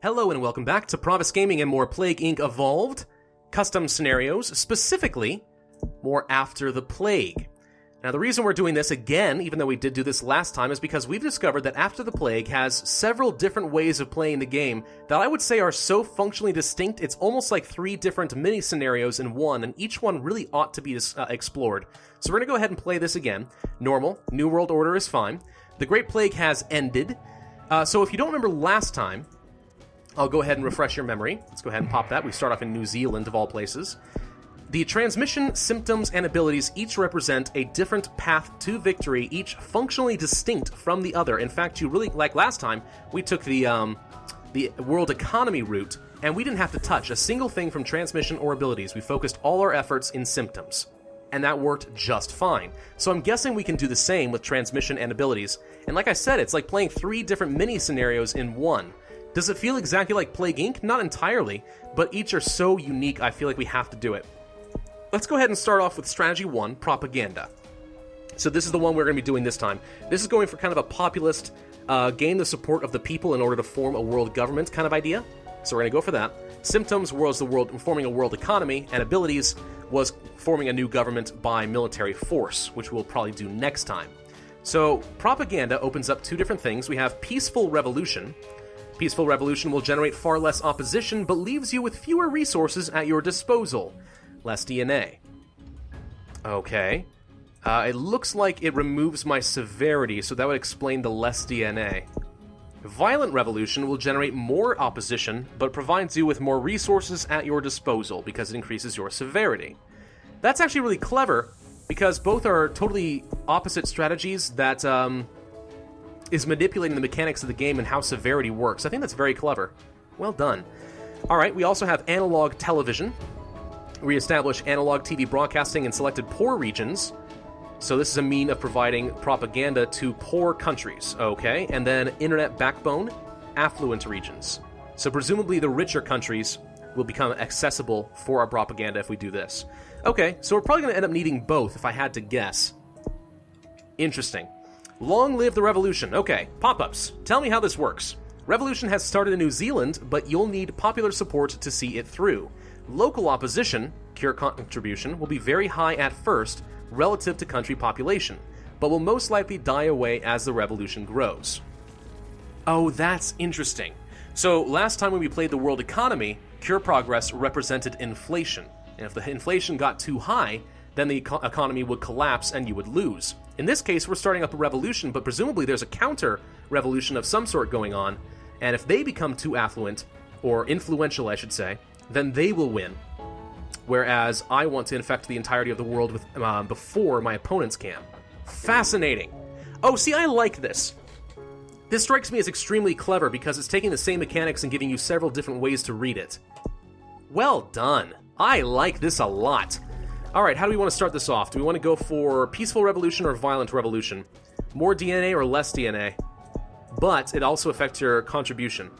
Hello and welcome back to Pravus Gaming and more Plague Inc. Evolved. Custom scenarios, specifically, more after the Plague. Now the reason we're doing this again, even though we did do this last time, is because we've discovered that After the Plague has several different ways of playing the game that I would say are so functionally distinct, it's almost like 3 different mini-scenarios in one, and each one really ought to be explored. So we're going to go ahead and play this again. Normal, New World Order is fine. The Great Plague has ended. So if you don't remember last time, I'll go ahead and refresh your memory. Let's go ahead and pop that. We start off in New Zealand, of all places. The transmission, symptoms, and abilities each represent a different path to victory, each functionally distinct from the other. In fact, you really, like last time, we took the world economy route, and we didn't have to touch a single thing from transmission or abilities. We focused all our efforts in symptoms, and that worked just fine. So I'm guessing we can do the same with transmission and abilities. And like I said, it's like playing 3 different mini-scenarios in one. Does it feel exactly like Plague Inc? Not entirely, but each are so unique I feel like we have to do it. Let's go ahead and start off with Strategy 1, Propaganda. So this is the one we're going to be doing this time. This is going for kind of a populist, gain the support of the people in order to form a world government kind of idea. So we're going to go for that. Symptoms was forming a world economy, and abilities was forming a new government by military force, which we'll probably do next time. So Propaganda opens up 2 different things. We have Peaceful Revolution. Peaceful Revolution will generate far less opposition, but leaves you with fewer resources at your disposal. Less DNA. Okay. It looks like it removes my severity, so that would explain the less DNA. Violent Revolution will generate more opposition, but provides you with more resources at your disposal because it increases your severity. That's actually really clever, because both are totally opposite strategies that, is manipulating the mechanics of the game and how severity works. I think that's very clever. Well done. Alright, we also have Analog Television. Reestablish analog TV broadcasting in selected poor regions. So this is a mean of providing propaganda to poor countries. Okay, and then Internet Backbone, affluent regions. So presumably the richer countries will become accessible for our propaganda if we do this. Okay, so we're probably going to end up needing both if I had to guess. Interesting. Long live the revolution. Okay, pop-ups. Tell me how this works. Revolution has started in New Zealand, but you'll need popular support to see it through. Local opposition, cure contribution, will be very high at first relative to country population, but will most likely die away as the revolution grows. Oh, that's interesting. So last time when we played the world economy, cure progress represented inflation. And if the inflation got too high, then the economy would collapse and you would lose. In this case, we're starting up a revolution, but presumably there's a counter-revolution of some sort going on, and if they become too affluent, or influential, I should say, then they will win. Whereas I want to infect the entirety of the world with before my opponents can. Fascinating. Oh, see, I like this. This strikes me as extremely clever because it's taking the same mechanics and giving you several different ways to read it. Well done. I like this a lot. Alright, how do we want to start this off? Do we want to go for Peaceful Revolution or Violent Revolution? More DNA or less DNA? But it also affects your contribution.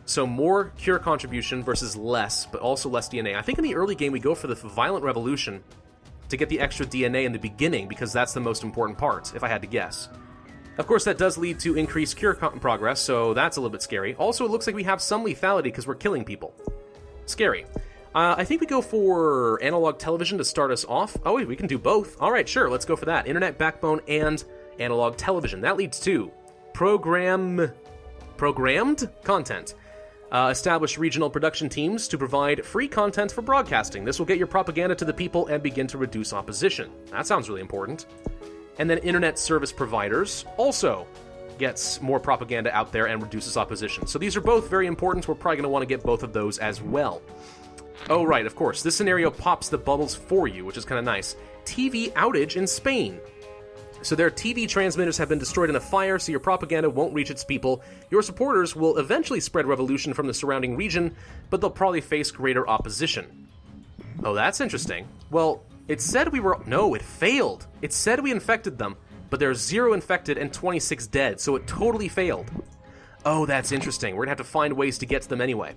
So more cure contribution versus less, but also less DNA. I think in the early game we go for the Violent Revolution to get the extra DNA in the beginning, because that's the most important part, if I had to guess. Of course, that does lead to increased cure progress, so that's a little bit scary. Also, it looks like we have some lethality because we're killing people. Scary. I think we go for Analog Television to start us off. Oh, we can do both. Alright, sure, let's go for that. Internet Backbone and Analog Television. That leads to programmed content. Establish regional production teams to provide free content for broadcasting. This will get your propaganda to the people and begin to reduce opposition. That sounds really important. And then internet service providers also gets more propaganda out there and reduces opposition. So these are both very important. We're probably going to want to get both of those as well. Oh, right, of course. This scenario pops the bubbles for you, which is kind of nice. TV outage in Spain. So their TV transmitters have been destroyed in a fire, so your propaganda won't reach its people. Your supporters will eventually spread revolution from the surrounding region, but they'll probably face greater opposition. Oh, that's interesting. Well, it said we were... No, it failed. It said we infected them, but there's 0 infected and 26 dead, so it totally failed. Oh, that's interesting. We're going to have to find ways to get to them anyway.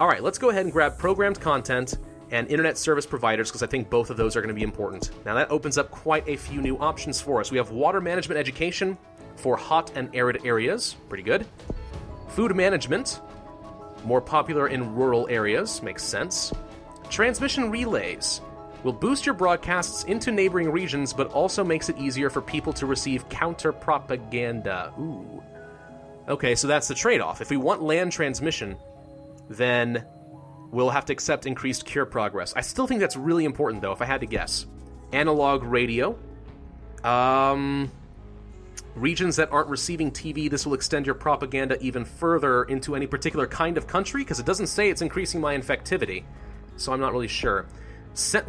Alright, let's go ahead and grab programmed content and internet service providers, because I think both of those are going to be important. Now that opens up quite a few new options for us. We have water management education for hot and arid areas. Pretty good. Food management. More popular in rural areas. Makes sense. Transmission relays will boost your broadcasts into neighboring regions, but also makes it easier for people to receive counter-propaganda. Ooh. Okay, so that's the trade-off. If we want land transmission, then we'll have to accept increased cure progress. I still think that's really important, though, if I had to guess. Analog radio. Regions that aren't receiving TV, this will extend your propaganda even further into any particular kind of country, because it doesn't say it's increasing my infectivity, so I'm not really sure.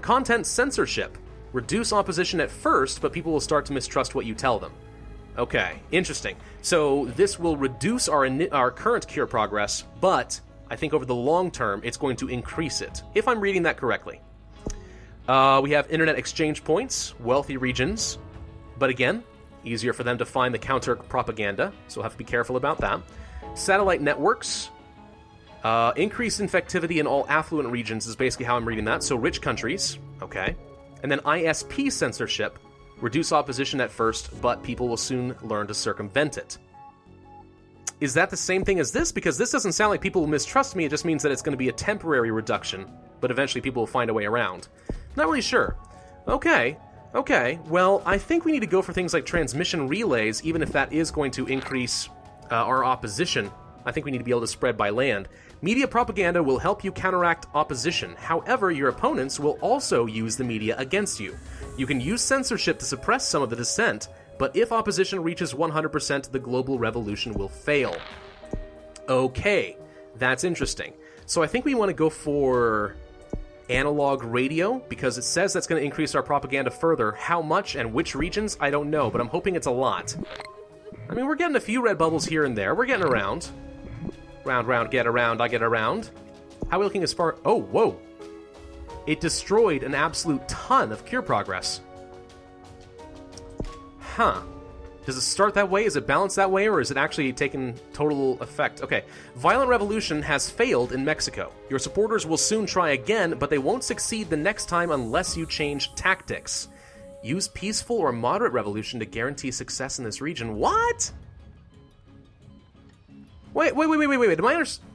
Content censorship. Reduce opposition at first, but people will start to mistrust what you tell them. Okay, interesting. So this will reduce our current cure progress, but I think over the long term, it's going to increase it, if I'm reading that correctly. We have internet exchange points, wealthy regions, but again, easier for them to find the counter-propaganda, so we'll have to be careful about that. Satellite networks. Increased infectivity in all affluent regions is basically how I'm reading that, so rich countries. Okay. And then ISP censorship. Reduce opposition at first, but people will soon learn to circumvent it. Is that the same thing as this? Because this doesn't sound like people will mistrust me, it just means that it's going to be a temporary reduction, but eventually people will find a way around. Not really sure. Okay, well, I think we need to go for things like transmission relays, even if that is going to increase our opposition. I think we need to be able to spread by land. Media propaganda will help you counteract opposition. However, your opponents will also use the media against you. You can use censorship to suppress some of the dissent, but if opposition reaches 100%, the global revolution will fail. Okay, that's interesting. So I think we want to go for analog radio, because it says that's going to increase our propaganda further. How much and which regions, I don't know, but I'm hoping it's a lot. I mean, we're getting a few red bubbles here and there. We're getting around. Round, round, get around, I get around. How are we looking as far... Oh, whoa. It destroyed an absolute ton of cure progress. Huh. Does it start that way? Is it balanced that way? Or is it actually taking total effect? Okay. Violent revolution has failed in Mexico. Your supporters will soon try again, but they won't succeed the next time unless you change tactics. Use peaceful or moderate revolution to guarantee success in this region. What? Wait. Am I understand?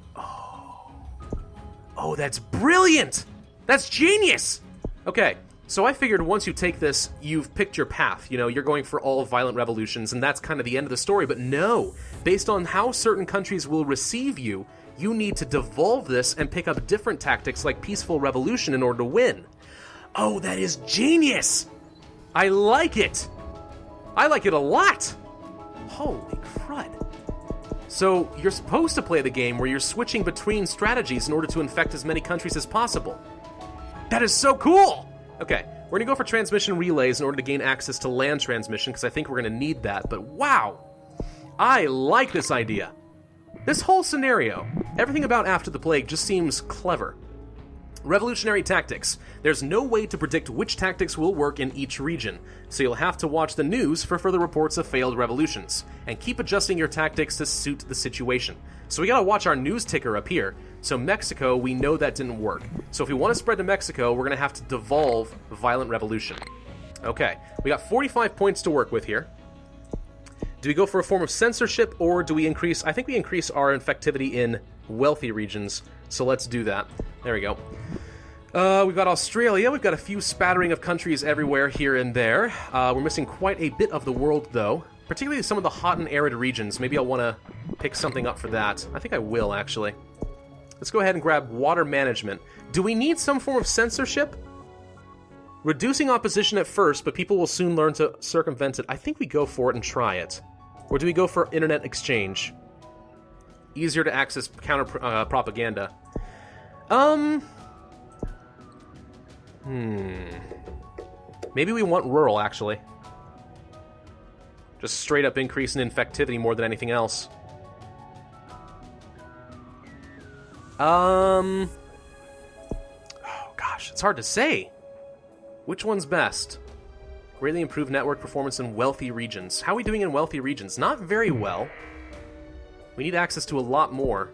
Oh, that's brilliant! That's genius! Okay, so I figured once you take this, you've picked your path. You know, you're going for all violent revolutions, and that's kind of the end of the story. But no, based on how certain countries will receive you, you need to devolve this and pick up different tactics like peaceful revolution in order to win. Oh, that is genius! I like it! I like it a lot! Holy crud. So, you're supposed to play the game where you're switching between strategies in order to infect as many countries as possible. That is so cool! Okay, we're gonna go for transmission relays in order to gain access to land transmission, because I think we're gonna need that, but wow! I like this idea. This whole scenario, everything about After the Plague just seems clever. Revolutionary tactics. There's no way to predict which tactics will work in each region, so you'll have to watch the news for further reports of failed revolutions, and keep adjusting your tactics to suit the situation. So we gotta watch our news ticker up here. So Mexico, we know that didn't work. So if we want to spread to Mexico, we're gonna have to devolve violent revolution. Okay, we got 45 points to work with here. Do we go for a form of censorship, or do we increase... I think we increase our infectivity in wealthy regions, so let's do that. There we go. We've got Australia. We've got a few spattering of countries everywhere here and there. We're missing quite a bit of the world, though. Particularly some of the hot and arid regions. Maybe I'll want to pick something up for that. I think I will, actually. Let's go ahead and grab water management. Do we need some form of censorship? Reducing opposition at first, but people will soon learn to circumvent it. I think we go for it and try it. Or do we go for internet exchange? Easier to access counter propaganda. Maybe we want rural, actually. Just straight up increase in infectivity more than anything else. Oh gosh, it's hard to say. Which one's best? Greatly improved network performance in wealthy regions. How are we doing in wealthy regions? Not very well. We need access to a lot more.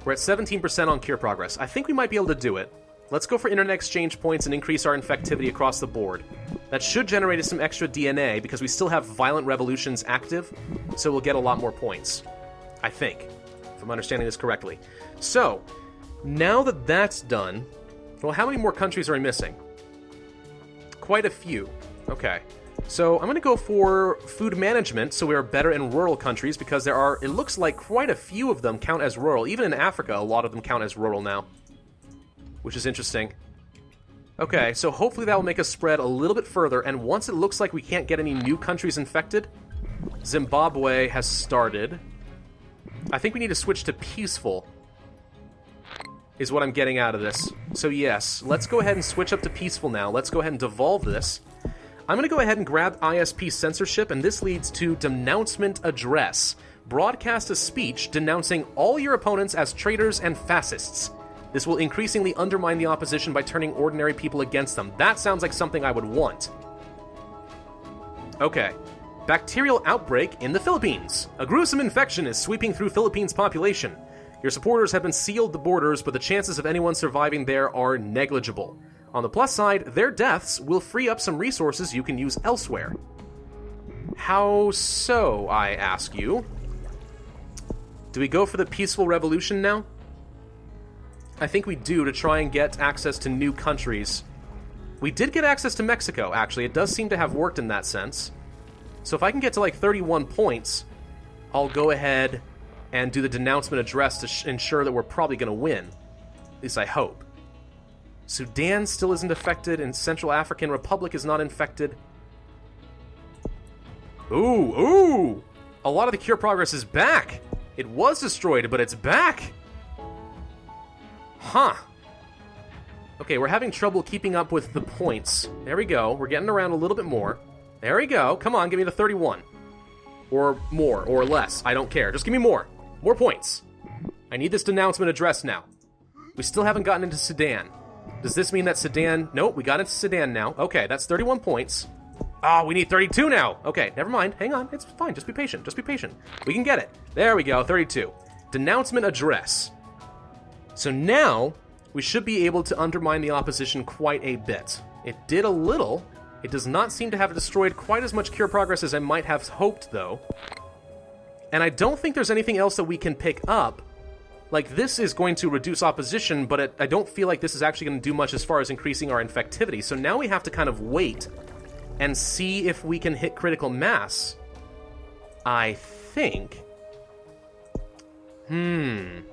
We're at 17% on cure progress. I think we might be able to do it. Let's go for internet exchange points and increase our infectivity across the board. That should generate us some extra DNA, because we still have violent revolutions active, so we'll get a lot more points. I think, if I'm understanding this correctly. So, now that that's done, well, how many more countries are we missing? Quite a few. Okay. So I'm going to go for food management, so we are better in rural countries, because there are, it looks like quite a few of them count as rural. Even in Africa, a lot of them count as rural now, which is interesting. Okay, so hopefully that will make us spread a little bit further, and once it looks like we can't get any new countries infected, Zimbabwe has started. I think we need to switch to peaceful, is what I'm getting out of this. So yes, let's go ahead and switch up to peaceful now. Let's go ahead and devolve this. I'm going to go ahead and grab ISP censorship, and this leads to denouncement address. Broadcast a speech denouncing all your opponents as traitors and fascists. This will increasingly undermine the opposition by turning ordinary people against them. That sounds like something I would want. Okay. Bacterial outbreak in the Philippines. A gruesome infection is sweeping through Philippines' population. Your supporters have been sealed the borders, but the chances of anyone surviving there are negligible. On the plus side, their deaths will free up some resources you can use elsewhere. How so, I ask you? Do we go for the peaceful revolution now? I think we do, to try and get access to new countries. We did get access to Mexico, actually. It does seem to have worked in that sense. So if I can get to like 31 points, I'll go ahead and do the denouncement address to ensure that we're probably going to win. At least I hope. Sudan still isn't affected, and Central African Republic is not infected. Ooh! A lot of the cure progress is back! It was destroyed, but it's back! Huh. Okay, we're having trouble keeping up with the points. There we go. We're getting around a little bit more. There we go. Come on, give me the 31. Or more, or less. I don't care. Just give me more. More points. I need this denouncement address now. We still haven't gotten into Sudan. Does this mean that Sudan... Nope, we got into Sudan now. Okay, that's 31 points. Oh, we need 32 now. Okay, never mind. Hang on. It's fine. Just be patient. Just be patient. We can get it. There we go. 32. Denouncement address. So now, we should be able to undermine the opposition quite a bit. It did a little. It does not seem to have destroyed quite as much cure progress as I might have hoped, though. And I don't think there's anything else that we can pick up. Like, this is going to reduce opposition, but I don't feel like this is actually going to do much as far as increasing our infectivity. So now we have to kind of wait and see if we can hit critical mass. I think. I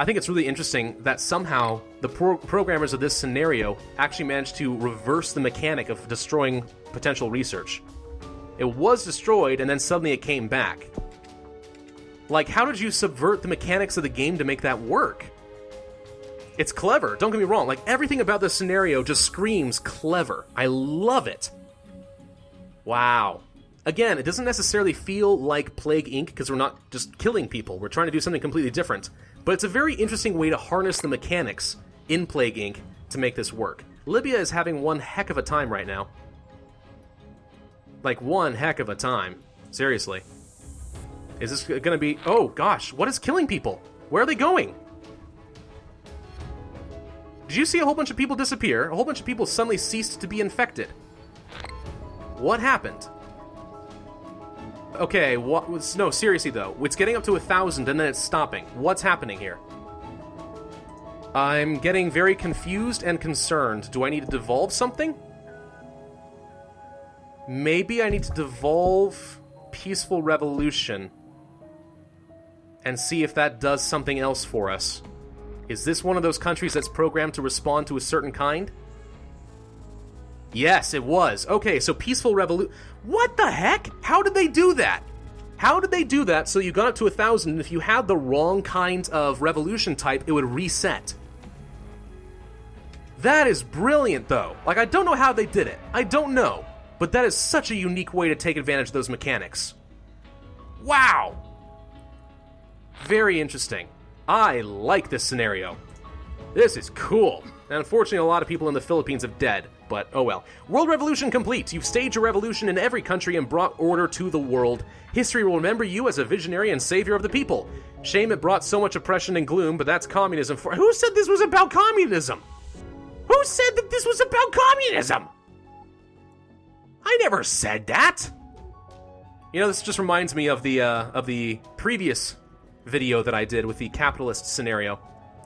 think it's really interesting that somehow the programmers of this scenario actually managed to reverse the mechanic of destroying potential research. It was destroyed, and then suddenly it came back. Like, how did you subvert the mechanics of the game to make that work? It's clever, don't get me wrong. Like, everything about this scenario just screams clever. I love it. Wow. Again, it doesn't necessarily feel like Plague Inc. because we're not just killing people. We're trying to do something completely different. But it's a very interesting way to harness the mechanics in Plague Inc. to make this work. Libya is having one heck of a time right now. Like, one heck of a time. Seriously. Is this going to be... Oh, gosh. What is killing people? Where are they going? Did you see a whole bunch of people disappear? A whole bunch of people suddenly ceased to be infected. What happened? Okay, what was... No, seriously, though. It's getting up to 1,000, and then it's stopping. What's happening here? I'm getting very confused and concerned. Do I need to devolve something? Maybe I need to devolve Peaceful Revolution and see if that does something else for us. Is this one of those countries that's programmed to respond to a certain kind? Yes, it was. Okay, so Peaceful Revolution... What the heck? How did they do that? How did they do that so you got up to 1,000, and if you had the wrong kind of revolution type, it would reset? That is brilliant, though. Like, I don't know how they did it. I don't know. But that is such a unique way to take advantage of those mechanics. Wow! Very interesting. I like this scenario. This is cool. And unfortunately, a lot of people in the Philippines have dead, but oh well. World revolution complete. You've staged a revolution in every country and brought order to the world. History will remember you as a visionary and savior of the people. Shame it brought so much oppression and gloom, but that's communism for... Who said this was about communism? Who said that this was about communism? I never said that. You know, this just reminds me of the previous video that I did with the capitalist scenario.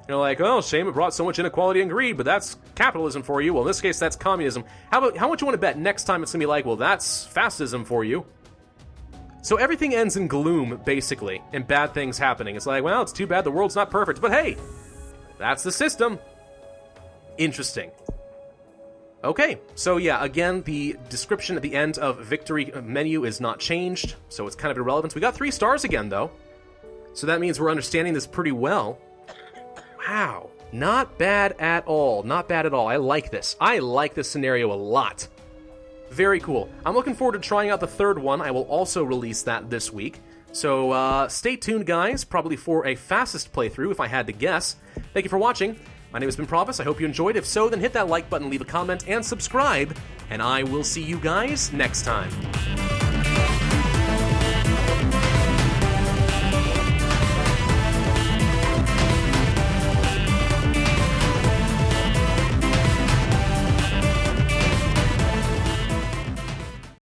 You know, like, oh, shame it brought so much inequality and greed, but that's capitalism for you. Well, in this case, that's communism. How much you want to bet next time it's gonna be like, well, that's fascism for you? So everything ends in gloom, basically, and bad things happening. It's like, well, it's too bad the world's not perfect, but hey, that's the system. Interesting. Okay, so yeah, again, the description at the end of victory menu is not changed, so it's kind of irrelevant. We got 3 stars again, though, so that means we're understanding this pretty well. Wow, not bad at all, not bad at all. I like this. I like this scenario a lot. Very cool. I'm looking forward to trying out the 3rd one. I will also release that this week. So stay tuned, guys, probably for a fastest playthrough, if I had to guess. Thank you for watching. My name has been Pravus. I hope you enjoyed. If so, then hit that like button, leave a comment, and subscribe, and I will see you guys next time.